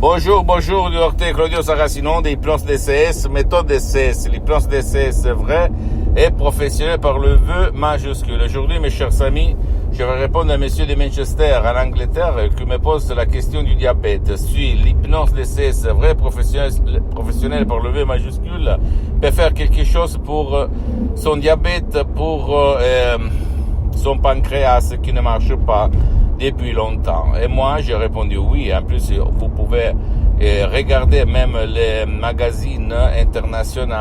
Bonjour, docteur Claudio Saracino d'Hypnose DCS, méthode DCS. L'hypnose DCS vrai et professionnel par le vœu majuscule. Aujourd'hui, mes chers amis, je vais répondre à monsieur de Manchester, en Angleterre, qui me pose la question du diabète. Si l'hypnose DCS vrai professionnel par le vœu majuscule peut faire quelque chose pour son diabète, pour son pancréas qui ne marche pas depuis longtemps. Et moi, j'ai répondu oui. En plus, vous pouvez regarder même les magazines internationaux,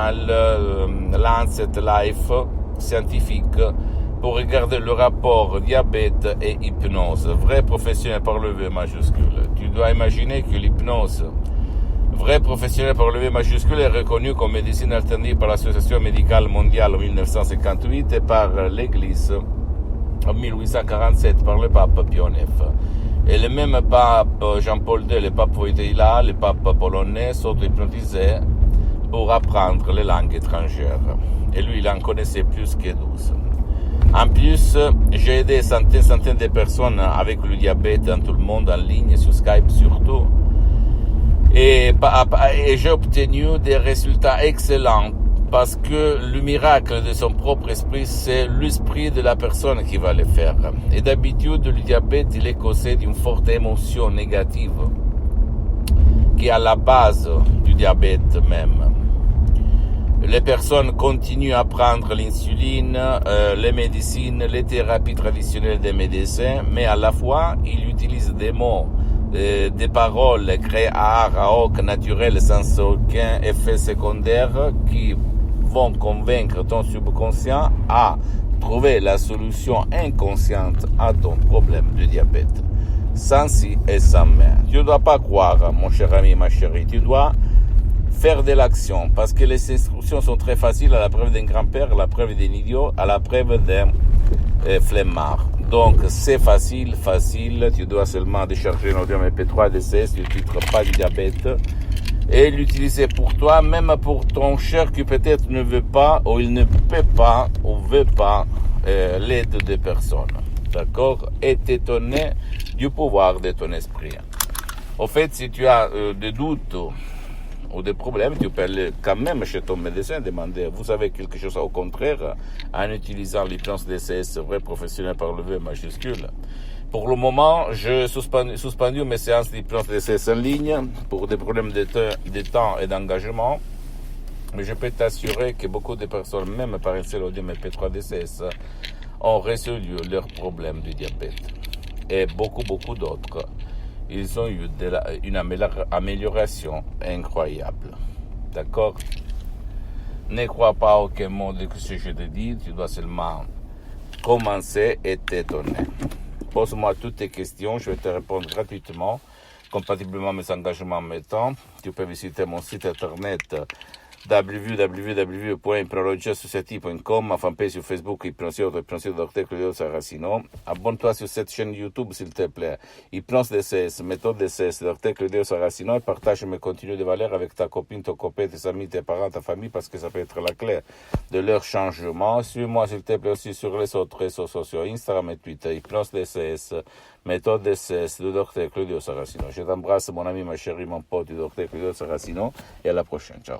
Lancet Life, scientifique, pour regarder le rapport diabète et hypnose. Vrai professionnel par le V majuscule. Tu dois imaginer que l'hypnose vrai professionnel par le V majuscule est reconnu comme médecine alternative par l'Association médicale mondiale en 1958 et par l'Église en 1847 par le pape Pio IX. Et le même pape Jean-Paul II, le pape Wojtyla, le pape polonais s'auto-hypnotisait pour apprendre les langues étrangères. Et lui, il en connaissait plus que 12. En plus, j'ai aidé centaines de personnes avec le diabète dans tout le monde, en ligne, sur Skype surtout. Et j'ai obtenu des résultats excellents. Parce que le miracle de son propre esprit, c'est l'esprit de la personne qui va le faire. Et d'habitude, le diabète, il est causé d'une forte émotion négative qui est à la base du diabète même. Les personnes continuent à prendre l'insuline, les médecines, les thérapies traditionnelles des médecins, mais à la fois, ils utilisent des mots, des paroles créées à hoc naturel sans aucun effet secondaire qui vont convaincre ton subconscient à trouver la solution inconsciente à ton problème de diabète. Sans si et sans mais. Tu ne dois pas croire, mon cher ami, ma chérie. Tu dois faire de l'action parce que les instructions sont très faciles à la preuve d'un grand-père, à la preuve d'un idiot, à la preuve d'un flemmard. Donc, c'est facile. Tu dois seulement décharger un audio MP3 DCS du titre pas du diabète et l'utiliser pour toi, même pour ton cher qui peut-être ne veut pas, ou il ne peut pas, ou veut pas l'aide des personnes. D'accord? Et t'étonner du pouvoir de ton esprit. Au fait, si tu as des doutes ou des problèmes, tu peux aller quand même chez ton médecin demander, vous avez quelque chose au contraire, en utilisant l'hypnose DCS vrai professionnel par le V majuscule. Pour le moment, j'ai suspendu mes séances d'hypnose DCS en ligne pour des problèmes de temps et d'engagement. Mais je peux t'assurer que beaucoup de personnes, même par Célodium et P3 DCS, ont résolu leurs problèmes de diabète. Et beaucoup d'autres, ils ont eu une amélioration incroyable. D'accord? Ne crois pas à aucun mot de ce que je te dis, tu dois seulement commencer et t'étonner. Pose-moi toutes tes questions, je vais te répondre gratuitement, compatiblement à mes engagements en mes temps. Tu peux visiter mon site internet www.hypnologiassociative.com, ma fanpage sur Facebook, Hypnose Dr Claudio Saracino. Abonne-toi sur cette chaîne YouTube, s'il te plaît. Hypnose DCS, méthode DCS, Dr Claudio Saracino, et partage mes contenus de valeur avec ta copine, ton copain, tes amis, tes parents, ta famille, parce que ça peut être la clé de leur changement. Suis-moi, s'il te plaît, aussi sur les autres réseaux sociaux, Instagram et Twitter, Hypnose DCS, méthode DCS, de Dr Claudio Saracino. Je t'embrasse, mon ami, ma chérie, mon pote, Dr Claudio Saracino, et à la prochaine. Ciao.